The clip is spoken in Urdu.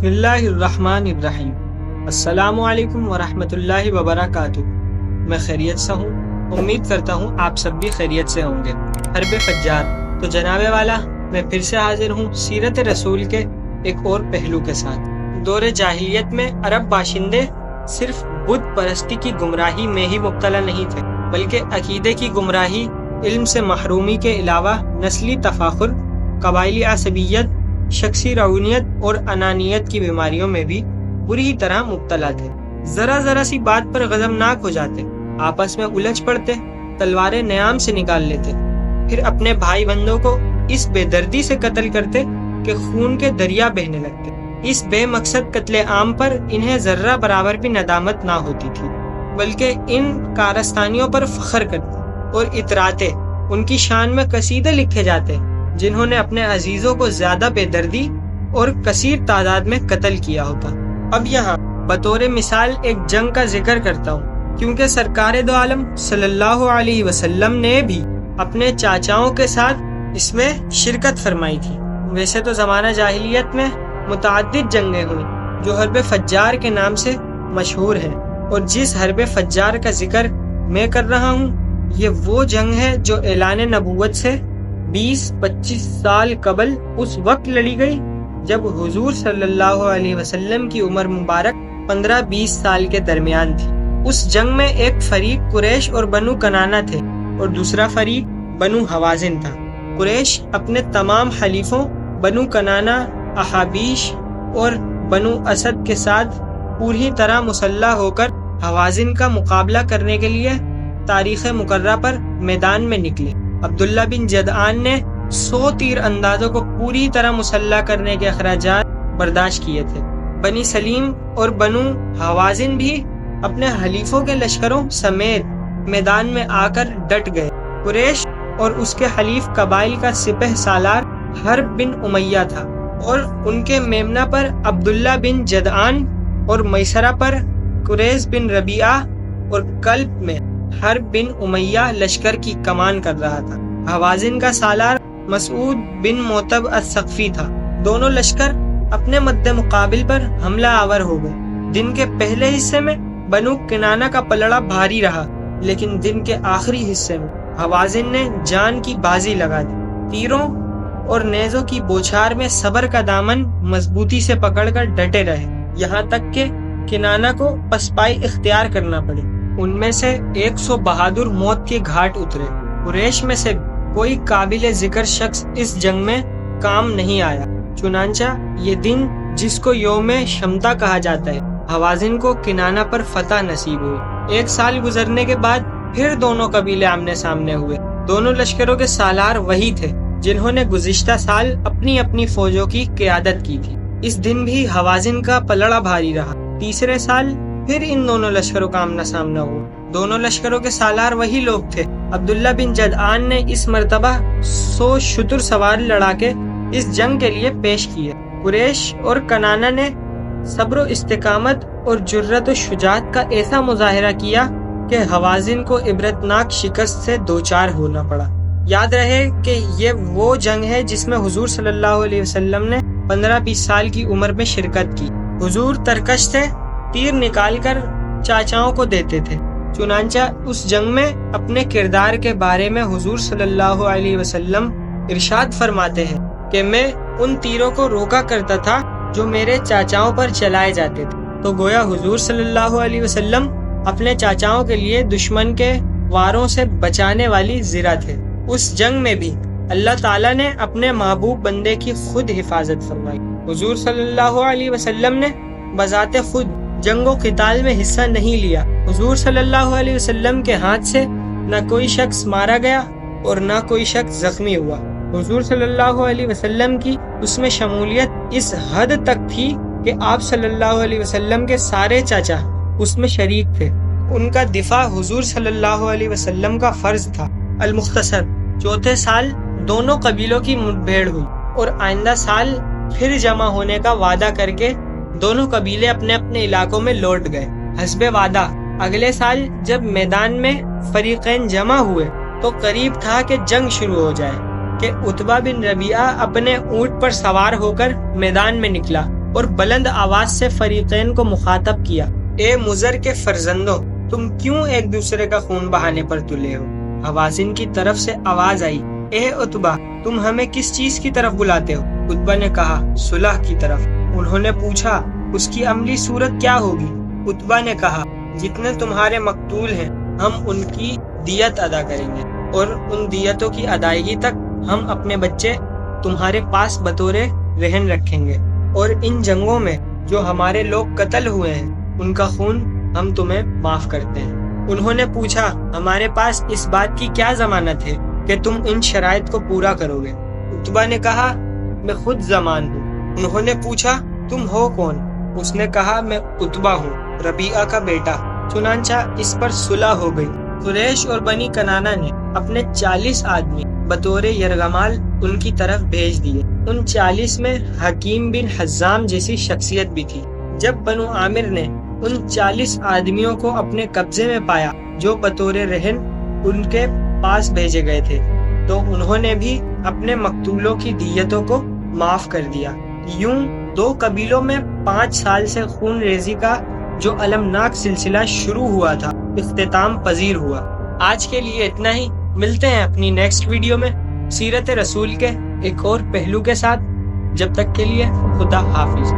بسم اللہ الرحمن الرحیم۔ السلام علیکم ورحمۃ اللہ وبرکاتہ۔ میں خیریت سے ہوں، امید کرتا ہوں آپ سب بھی خیریت سے ہوں گے۔ حرب فجار، تو جناب والا میں پھر سے حاضر ہوں سیرت رسول کے ایک اور پہلو کے ساتھ۔ دور جاہلیت میں عرب باشندے صرف بت پرستی کی گمراہی میں ہی مبتلا نہیں تھے، بلکہ عقیدے کی گمراہی، علم سے محرومی کے علاوہ نسلی تفاخر، قبائلی عصبیت، شخصی رعونیت اور انانیت کی بیماریوں میں بھی بری طرح مبتلا تھے۔ ذرا سی بات پر غضبناک ہو جاتے، آپس میں الجھ پڑتے، تلواریں نیام سے نکال لیتے، پھر اپنے بھائی بندوں کو اس بے دردی سے قتل کرتے کہ خون کے دریا بہنے لگتے۔ اس بے مقصد قتل عام پر انہیں ذرہ برابر بھی ندامت نہ ہوتی تھی، بلکہ ان کارستانیوں پر فخر کرتے اور اتراتے۔ ان کی شان میں قصیدے لکھے جاتے جنہوں نے اپنے عزیزوں کو زیادہ بے دردی اور کثیر تعداد میں قتل کیا ہوتا۔ اب یہاں بطور مثال ایک جنگ کا ذکر کرتا ہوں، کیونکہ سرکار دو عالم صلی اللہ علیہ وسلم نے بھی اپنے چاچاؤں کے ساتھ اس میں شرکت فرمائی تھی۔ ویسے تو زمانہ جاہلیت میں متعدد جنگیں ہوئی جو حرب فجار کے نام سے مشہور ہیں، اور جس حرب فجار کا ذکر میں کر رہا ہوں یہ وہ جنگ ہے جو اعلان نبوت سے 20-25 سال قبل اس وقت لڑی گئی جب حضور صلی اللہ علیہ وسلم کی عمر مبارک 15-20 سال کے درمیان تھی۔ اس جنگ میں ایک فریق قریش اور بنو کنانہ تھے اور دوسرا فریق بنو حوازن تھا۔ قریش اپنے تمام حلیفوں بنو کنانہ، احابیش اور بنو اسد کے ساتھ پوری طرح مسلح ہو کر حوازن کا مقابلہ کرنے کے لیے تاریخ مقررہ پر میدان میں نکلے۔ عبداللہ بن جدعان نے 100 تیر اندازوں کو پوری طرح مسلح کرنے کے اخراجات برداشت کیے تھے۔ بنی سلیم اور بنو حوازن بھی اپنے حلیفوں کے لشکروں سمیت میدان میں آ کر ڈٹ گئے۔ قریش اور اس کے حلیف قبائل کا سپہ سالار حرب بن امیہ تھا، اور ان کے میمنہ پر عبداللہ بن جدعان اور میسرہ پر قریش بن ربیعہ اور قلب میں حرب بن امیہ لشکر کی کمان کر رہا تھا۔ حوازن کا سالار مسعود بن موتب الثقفی تھا۔ دونوں لشکر اپنے مد مقابل پر حملہ آور ہو گئے۔ دن کے پہلے حصے میں بنو کنانہ کا پلڑا بھاری رہا، لیکن دن کے آخری حصے میں حوازن نے جان کی بازی لگا دی۔ تیروں اور نیزوں کی بوچھار میں صبر کا دامن مضبوطی سے پکڑ کر ڈٹے رہے، یہاں تک کہ کنانہ کو پسپائی اختیار کرنا پڑی۔ ان میں سے 100 بہادر موت کے گھاٹ اترے۔ قریش میں سے کوئی قابل ذکر شخص اس جنگ میں کام نہیں آیا، چنانچہ یہ دن جس کو یوم شمتا کہا جاتا ہے، حوازن کو کنانہ پر فتح نصیب ہوئی۔ 1 سال گزرنے کے بعد پھر دونوں قبیلے آمنے سامنے ہوئے۔ دونوں لشکروں کے سالار وہی تھے جنہوں نے گزشتہ سال اپنی اپنی فوجوں کی قیادت کی تھی۔ اس دن بھی حوازن کا پلڑا بھاری رہا۔ تیسرے سال پھر ان دونوں لشکروں کا آمنا سامنا ہوا۔ دونوں لشکروں کے سالار وہی لوگ تھے۔ عبداللہ بن جدعان نے اس مرتبہ 100 شتر سوار لڑا کے اس جنگ کے لیے پیش کیے۔ قریش اور کنانہ نے صبر و استقامت اور جرأت و شجاعت کا ایسا مظاہرہ کیا کہ حوازن کو عبرتناک شکست سے دوچار ہونا پڑا۔ یاد رہے کہ یہ وہ جنگ ہے جس میں حضور صلی اللہ علیہ وسلم نے 15-20 سال کی عمر میں شرکت کی۔ حضور ترکش سے تیر نکال کر چاچاؤں کو دیتے تھے، چنانچہ اس جنگ میں اپنے کردار کے بارے میں حضور صلی اللہ علیہ وسلم ارشاد فرماتے ہیں کہ میں ان تیروں کو روکا کرتا تھا جو میرے چاچاؤں پر چلائے جاتے تھے۔ تو گویا حضور صلی اللہ علیہ وسلم اپنے چاچاؤں کے لیے دشمن کے واروں سے بچانے والی زرہ تھے۔ اس جنگ میں بھی اللہ تعالیٰ نے اپنے محبوب بندے کی خود حفاظت فرمائی۔ حضور صلی اللہ علیہ وسلم نے بذات خود جنگ و قتال میں حصہ نہیں لیا۔ حضور صلی اللہ علیہ وسلم کے ہاتھ سے نہ کوئی شخص مارا گیا اور نہ کوئی شخص زخمی ہوا۔ حضور صلی اللہ علیہ وسلم کی اس میں شمولیت اس حد تک تھی کہ آپ صلی اللہ علیہ وسلم کے سارے چاچا اس میں شریک تھے۔ ان کا دفاع حضور صلی اللہ علیہ وسلم کا فرض تھا۔ المختصر، چوتھے سال دونوں قبیلوں کی مٹبھیڑ ہوئی اور آئندہ سال پھر جمع ہونے کا وعدہ کر کے دونوں قبیلے اپنے اپنے علاقوں میں لوٹ گئے۔ حسب وعدہ اگلے سال جب میدان میں فریقین جمع ہوئے تو قریب تھا کہ جنگ شروع ہو جائے کہ عتبہ بن ربیعہ اپنے اونٹ پر سوار ہو کر میدان میں نکلا اور بلند آواز سے فریقین کو مخاطب کیا، اے مضر کے فرزندوں، تم کیوں ایک دوسرے کا خون بہانے پر تلے ہو؟ حوازن کی طرف سے آواز آئی، اے عتبہ، تم ہمیں کس چیز کی طرف بلاتے ہو؟ عتبہ نے کہا، صلح کی طرف۔ انہوں نے پوچھا، اس کی عملی صورت کیا ہوگی؟ عتبہ نے کہا، جتنے تمہارے مقتول ہیں ہم ان کی دیت ادا کریں گے، اور ان دیتوں کی ادائیگی تک ہم اپنے بچے تمہارے پاس بطور رہن رکھیں گے، اور ان جنگوں میں جو ہمارے لوگ قتل ہوئے ہیں ان کا خون ہم تمہیں معاف کرتے ہیں۔ انہوں نے پوچھا، ہمارے پاس اس بات کی کیا ضمانت ہے کہ تم ان شرائط کو پورا کرو گے؟ عتبہ نے کہا، میں خود ضمان ہوں۔ انہوں نے پوچھا، تم ہو کون؟ اس نے کہا، میں عتبہ ہوں، ربیعہ کا بیٹا۔ چنانچہ اس پر صلح ہو گئی۔ قریش اور بنی کنانہ نے اپنے 40 آدمی بطور یرغمال ان کی طرف بھیج دیے۔ ان 40 میں حکیم بن حزام جیسی شخصیت بھی تھی۔ جب بنو عامر نے ان 40 آدمیوں کو اپنے قبضے میں پایا جو بطور رہن ان کے پاس بھیجے گئے تھے، تو انہوں نے بھی اپنے مقتولوں کی دیتوں کو معاف کر دیا۔ یوں 2 قبیلوں میں 5 سال سے خون ریزی کا جو المناک سلسلہ شروع ہوا تھا اختتام پذیر ہوا۔ آج کے لیے اتنا ہی، ملتے ہیں اپنی نیکسٹ ویڈیو میں سیرت رسول کے ایک اور پہلو کے ساتھ۔ جب تک کے لیے خدا حافظ۔